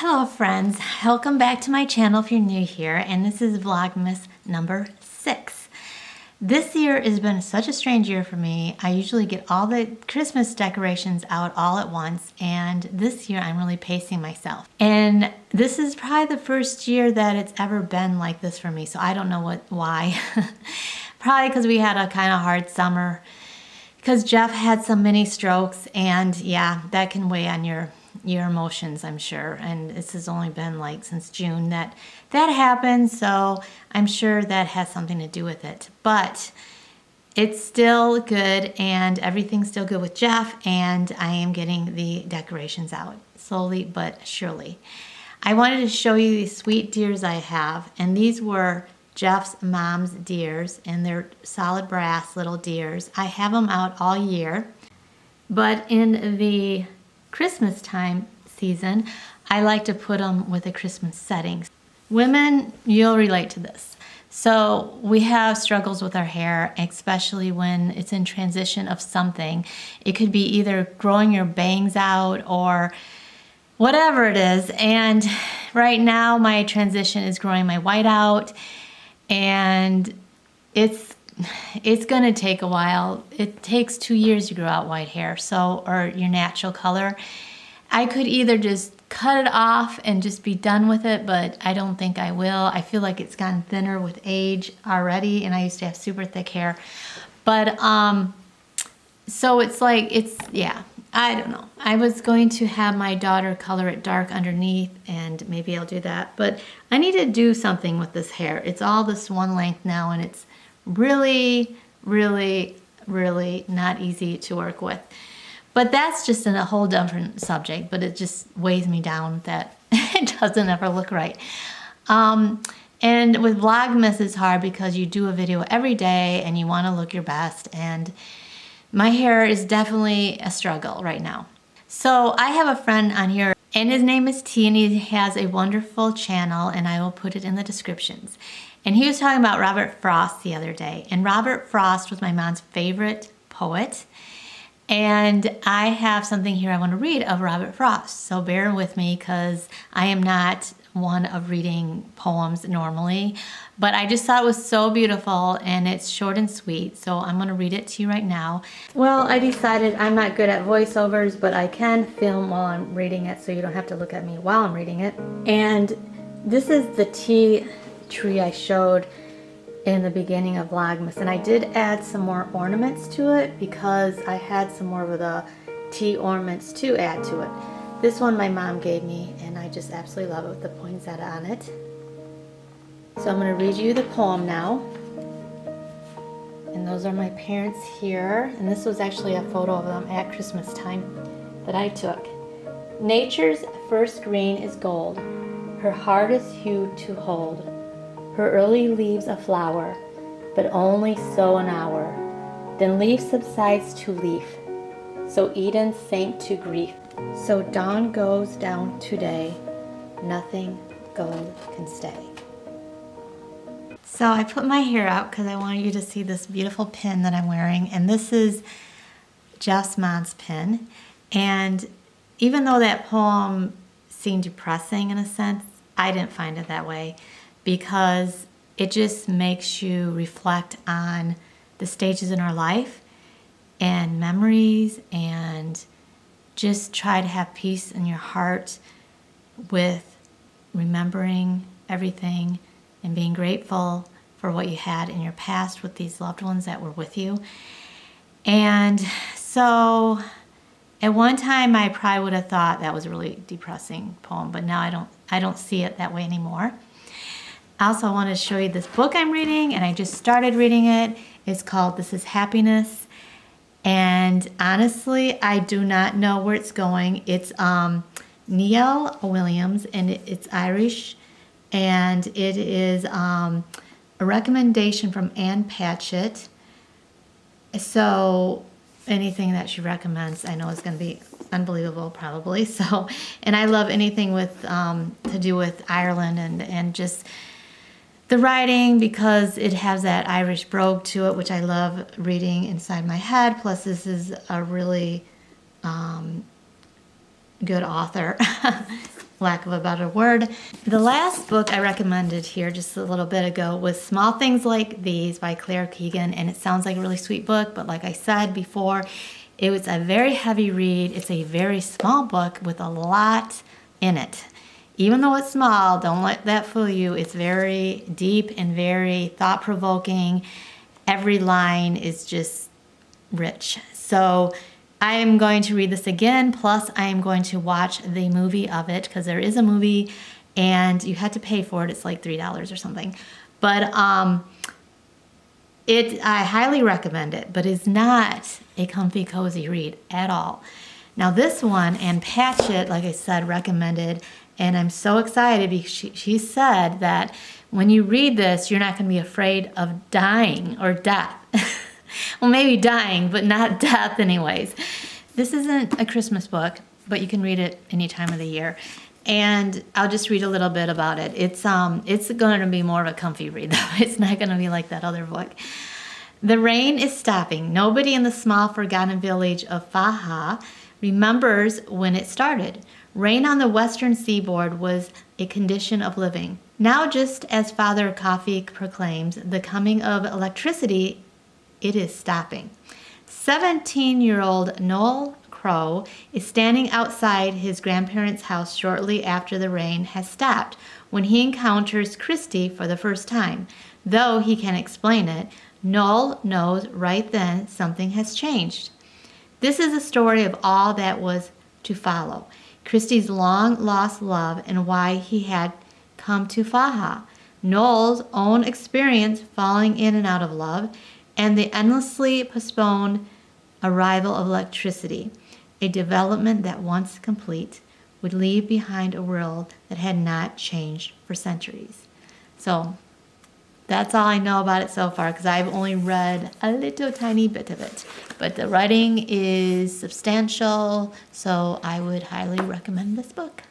Hello friends, welcome back to my channel if you're new here, and this is Vlogmas number 6. This year has been such a strange year for me. I usually get all the Christmas decorations out all at once, and this year I'm really pacing myself. And this is probably the first year that it's ever been like this for me, so I don't know why. Probably because we had a kind of hard summer, because Jeff had some mini strokes, and yeah, that can weigh on your emotions, I'm sure. And this has only been like since June that happened, so I'm sure that has something to do with it. But it's still good, and everything's still good with Jeff, and I am getting the decorations out slowly but surely. I wanted to show you these sweet deers I have, and these were Jeff's mom's deers, and they're solid brass little deers. I have them out all year, but in the Christmas time season, I like to put them with a Christmas setting. Women, you'll relate to this. So we have struggles with our hair, especially when it's in transition of something. It could be either growing your bangs out or whatever it is. And right now my transition is growing my white out, and it's gonna take a while. It takes 2 years to grow out white hair, or your natural color. I could either just cut it off and just be done with it, but I don't think I will. I feel like it's gotten thinner with age already, and I used to have super thick hair. But so yeah, I don't know. I was going to have my daughter color it dark underneath, and maybe I'll do that. But I need to do something with this hair. It's all this one length now, and it's really, really, really not easy to work with. But that's just a whole different subject, but it just weighs me down that it doesn't ever look right. And with Vlogmas, it's hard because you do a video every day and you want to look your best, and my hair is definitely a struggle right now. So I have a friend on here, and his name is T, and he has a wonderful channel, and I will put it in the descriptions. And he was talking about Robert Frost the other day. And Robert Frost was my mom's favorite poet. And I have something here I want to read of Robert Frost. So bear with me, because I am not one of reading poems normally. But I just thought it was so beautiful, and it's short and sweet. So I'm going to read it to you right now. Well, I decided I'm not good at voiceovers, but I can film while I'm reading it, so you don't have to look at me while I'm reading it. And this is the tea tree I showed in the beginning of Vlogmas, and I did add some more ornaments to it because I had some more of the tea ornaments to add to it. This one my mom gave me, and I just absolutely love it with the poinsettia on it. So I'm going to read you the poem now. And those are my parents here, and this was actually a photo of them at Christmas time that I took. Nature's first green is gold, her hardest hue to hold. Her early leaves a flower, but only so an hour. Then leaf subsides to leaf, so Eden sank to grief. So dawn goes down today, nothing gold can stay. So I put my hair out because I wanted you to see this beautiful pin that I'm wearing, and this is Jeff's mom's pin. And even though that poem seemed depressing in a sense, I didn't find it that way, because it just makes you reflect on the stages in our life and memories, and just try to have peace in your heart with remembering everything and being grateful for what you had in your past with these loved ones that were with you. And so at one time I probably would have thought that was a really depressing poem, but now I don't see it that way anymore. Also, I want to show you this book I'm reading, and I just started reading it. It's called This Is Happiness. And honestly, I do not know where it's going. It's Neil Williams, and it's Irish. And it is a recommendation from Ann Patchett. So anything that she recommends, I know is going to be unbelievable, probably. So, and I love anything with to do with Ireland and just the writing, because it has that Irish brogue to it, which I love reading inside my head. Plus, this is a really good author. lack of a better word. The last book I recommended here just a little bit ago was Small Things Like These by Claire Keegan, and it sounds like a really sweet book, but like I said before, it was a very heavy read. It's a very small book with a lot in it. Even though it's small, don't let that fool you. It's very deep and very thought-provoking. Every line is just rich. So I am going to read this again, plus I am going to watch the movie of it, because there is a movie and you had to pay for it. It's like $3 or something. But I highly recommend it, but it's not a comfy, cozy read at all. Now this one, and Patchett, like I said, recommended, and I'm so excited because she said that when you read this, you're not going to be afraid of dying or death. Well, maybe dying, but not death anyways. This isn't a Christmas book, but you can read it any time of the year. And I'll just read a little bit about it. It's going to be more of a comfy read, though. It's not going to be like that other book. The rain is stopping. Nobody in the small, forgotten village of Faha remembers when it started. Rain on the western seaboard was a condition of living. Now, just as Father Coffee proclaims the coming of electricity, it is stopping. 17-year-old Noel Crow is standing outside his grandparents' house shortly after the rain has stopped when he encounters Christy for the first time. Though he can't explain it, Noel knows right then something has changed. This is a story of all that was to follow. Christy's long-lost love and why he had come to Faha. Noel's own experience falling in and out of love, and the endlessly postponed arrival of electricity, a development that once complete would leave behind a world that had not changed for centuries. So that's all I know about it so far, because I've only read a little tiny bit of it. But the writing is substantial, so I would highly recommend this book.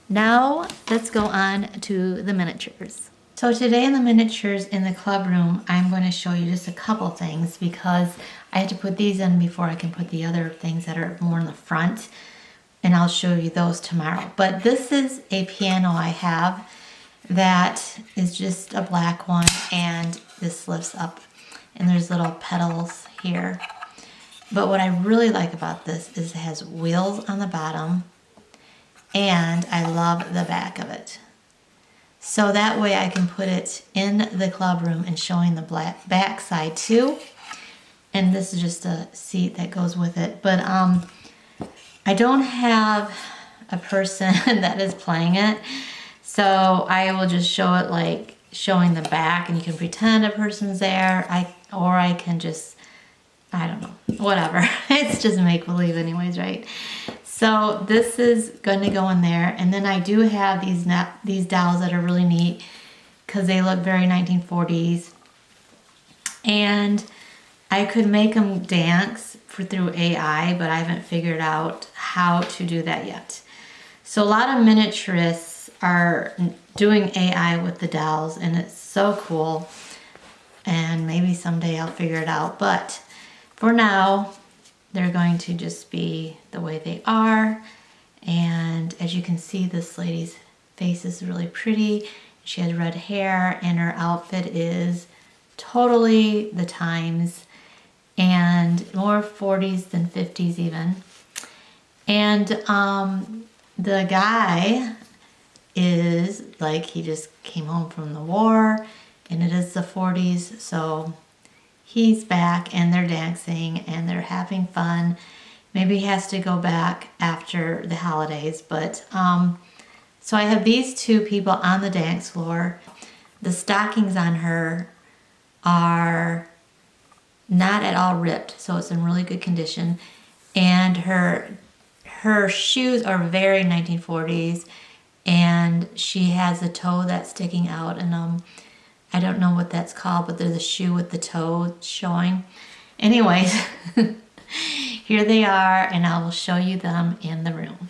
Now let's go on to the miniatures. So today in the miniatures in the club room, I'm going to show you just a couple things because I have to put these in before I can put the other things that are more in the front, and I'll show you those tomorrow. But this is a piano I have that is just a black one, and this lifts up and there's little pedals here. But what I really like about this is it has wheels on the bottom, and I love the back of it. So that way I can put it in the club room and showing the back side too. And this is just a seat that goes with it. But I don't have a person that is playing it. So I will just show it like showing the back, and you can pretend a person's there. Or I can just, I don't know, whatever. It's just make-believe anyways, right? So this is going to go in there, and then I do have these dolls that are really neat because they look very 1940s, and I could make them dance through AI, but I haven't figured out how to do that yet. So a lot of miniaturists are doing AI with the dolls, and it's so cool, and maybe someday I'll figure it out, but for now they're going to just be the way they are. And as you can see, this lady's face is really pretty. She has red hair, and her outfit is totally the times, and more 40s than 50s even. And the guy is like, he just came home from the war, and it is the 40s, so he's back, and they're dancing and they're having fun. Maybe he has to go back after the holidays, but so I have these two people on the dance floor. The stockings on her are not at all ripped, so it's in really good condition, and her shoes are very 1940s, and she has a toe that's sticking out, and I don't know what that's called, but there's a shoe with the toe showing. Anyways, here they are, and I will show you them in the room.